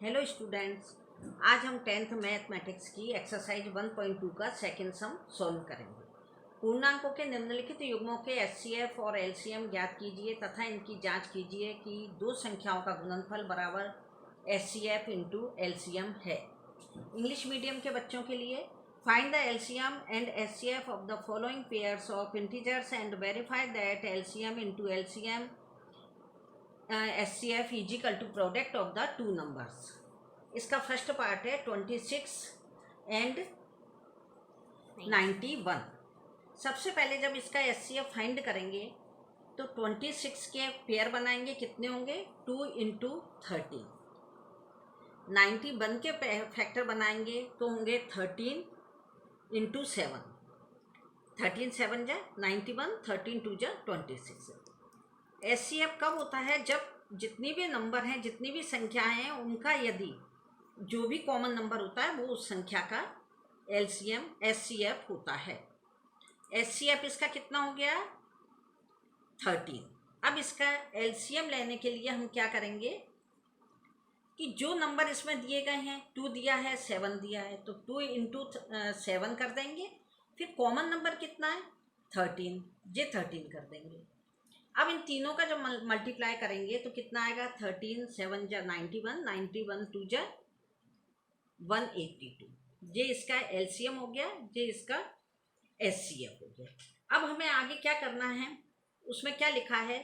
Hello students, आज हम 10th mathematics की एक्सरसाइज 1.2 का सेकंड सम सॉल्व करेंगे। पूर्णांकों के निम्नलिखित युग्मों के एचसीएफ और एलसीएम ज्ञात कीजिए तथा इनकी जांच कीजिए कि दो संख्याओं का गुणनफल बराबर एचसीएफ इंटू एलसीएम है। इंग्लिश मीडियम के बच्चों के लिए find the LCM and HCF of the following pairs of integers and verify that LCM into LCM HCF is equal to product of the two numbers. इसका first part है 26 and 91। सबसे पहले जब इसका HCF फाइंड करेंगे तो 26 के pair बनाएंगे, कितने होंगे 2 इंटू 13। 91 के फैक्टर बनाएंगे तो होंगे 13 इंटू 7। 13 7 जा 91, 13 2 जा 26। HCF कब होता है? जब जितनी भी नंबर हैं, जितनी भी संख्याएं हैं, उनका यदि जो भी कॉमन नंबर होता है वो उस संख्या का LCM HCF होता है। HCF इसका कितना हो गया 13। अब इसका LCM लेने के लिए हम क्या करेंगे कि जो नंबर इसमें दिए गए हैं, 2 दिया है, 7 दिया है, तो 2 इंटू 7 कर देंगे। फिर कॉमन नंबर कितना है 13, ये 13 कर देंगे। अब इन तीनों का जब मल्टीप्लाई करेंगे तो कितना आएगा 13 7 जा 91, 91 2 जा 182। ये इसका LCM हो गया, ये इसका HCF हो गया। अब हमें आगे क्या करना है, उसमें क्या लिखा है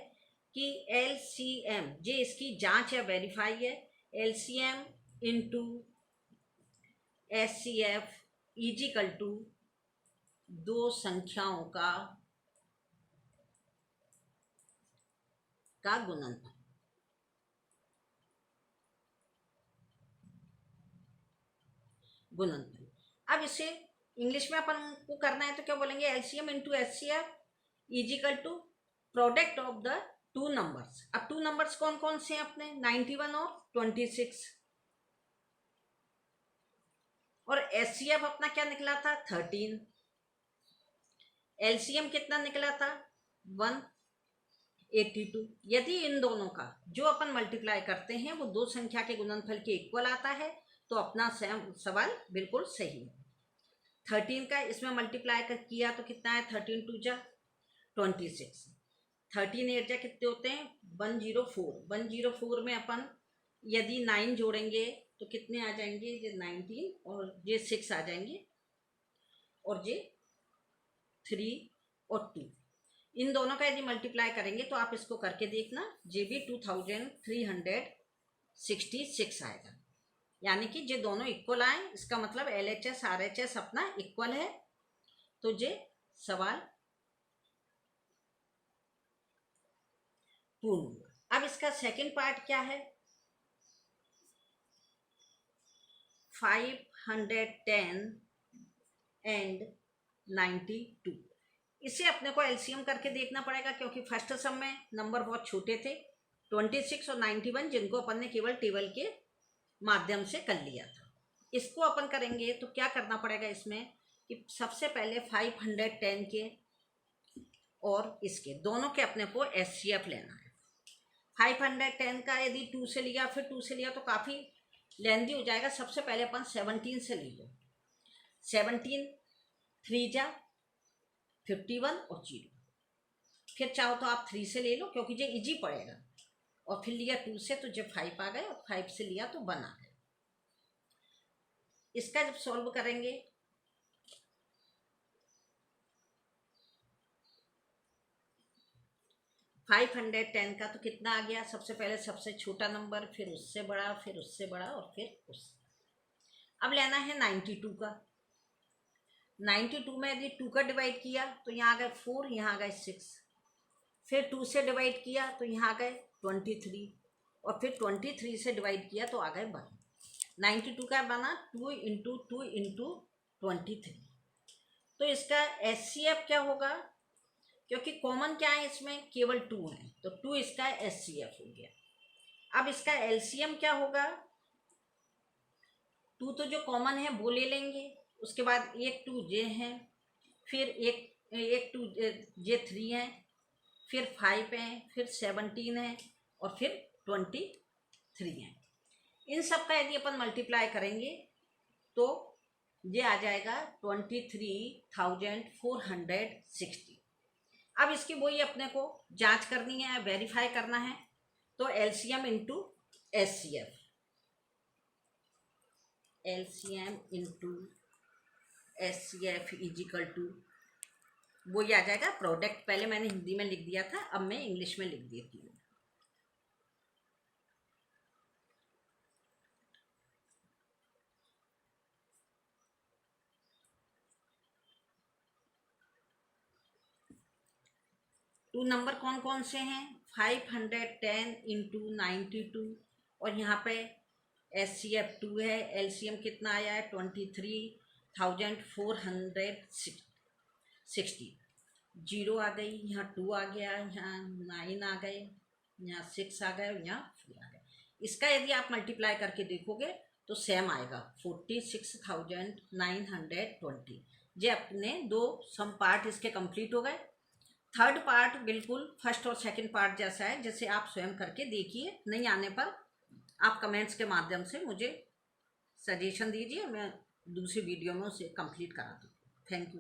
कि LCM ये इसकी जांच या वेरीफाई है। LCM into HCF is equal to दो संख्याओं का गुणनफल। अब इसे इंग्लिश में अपन को करना है तो क्या बोलेंगे, LCM into HCF is equal to product of the two numbers. अब टू नंबर्स कौन कौन से हैं अपने, 91 और 26। और HCF अपना क्या निकला था 13। LCM कितना निकला था 182। यदि इन दोनों का जो अपन मल्टीप्लाई करते हैं वो दो संख्या के गुणनफल के इक्वल आता है तो अपना सवाल बिल्कुल सही है। 13 का इसमें मल्टीप्लाई किया तो कितना है 13 2 जा 26, 13 8 जा कितने होते हैं 104। 104 में अपन यदि 9 जोड़ेंगे तो कितने आ जाएंगे, ये 19 और ये 6 आ जाएंगे और ये 3 और 2। इन दोनों का यदि मल्टीप्लाई करेंगे तो आप इसको करके देखना, ये भी 2366 आएगा। यानी कि ये दोनों इक्वल आए, इसका मतलब LHS RHS अपना इक्वल है, तो ये सवाल पूर्ण हुआ। अब इसका सेकंड पार्ट क्या है, 510 एंड 92। इसे अपने को LCM करके देखना पड़ेगा क्योंकि फर्स्ट सम में नंबर बहुत छोटे थे, 26 और 91, जिनको अपन ने केवल टेबल के माध्यम से कर लिया था। इसको अपन करेंगे तो क्या करना पड़ेगा इसमें कि सबसे पहले 510 के और इसके दोनों के अपने को HCF लेना है। 510 का यदि 2 से लिया फिर 2 से लिया तो काफ़ी लेंदी हो जाएगा। सबसे पहले अपन 17 से ले लो, 17 3 जा 51 और 0। फिर चाहो तो आप 3 से ले लो क्योंकि ये इजी पड़ेगा, और फिर लिया 2 से तो जब 5 आ गए और 5 से लिया तो 1 आ गए। इसका जब सॉल्व करेंगे फाइव 510 का तो कितना आ गया, सबसे पहले सबसे छोटा नंबर, फिर उससे बड़ा, फिर उससे बड़ा और फिर उससे। अब लेना है 92 का। 92 में यदि 2 का डिवाइड किया तो यहाँ आ गए 4, यहाँ आ गए 6। फिर 2 से डिवाइड किया तो यहाँ आ गए 23, और फिर 23 से डिवाइड किया तो आ गए 1। 92 का बना 2 इंटू 2 इंटू 23। तो इसका HCF क्या होगा, क्योंकि कॉमन क्या है इसमें केवल 2 है तो 2 इसका HCF हो गया। अब इसका LCM क्या होगा, 2 तो जो कॉमन है वो ले लेंगे, उसके बाद एक 2 ये है, फिर एक 2 ये 3 है, फिर 5 है, फिर 17 है और फिर 23 है। इन सब का यदि अपन मल्टीप्लाई करेंगे तो ये आ जाएगा 23,460। अब इसकी वही अपने को जांच करनी है, वेरीफाई करना है, तो LCM into HCF, LCM into HCF is equal to वो ये आ जाएगा प्रोडक्ट। पहले मैंने हिंदी में लिख दिया था, अब मैं इंग्लिश में लिख देती हूँ। टू नंबर कौन कौन से हैं? 510 इंटू 92 और यहाँ पे SCF2 है। एलसीएम कितना आया है? 23,460। जीरो आ गई, यहाँ 2 आ गया, यहाँ 9 आ गए, यहाँ 6 आ गए, यहाँ 4 आ गए। इसका यदि आप मल्टीप्लाई करके देखोगे तो सेम आएगा 46,920। ये अपने दो सम पार्ट इसके कंप्लीट हो गए। थर्ड पार्ट बिल्कुल फर्स्ट और सेकंड पार्ट जैसा है, जैसे आप स्वयं करके देखिए। नहीं आने पर आप कमेंट्स के माध्यम से मुझे सजेशन दीजिए, मैं दूसरी वीडियो में उसे कंप्लीट करा दूँ। Thank you.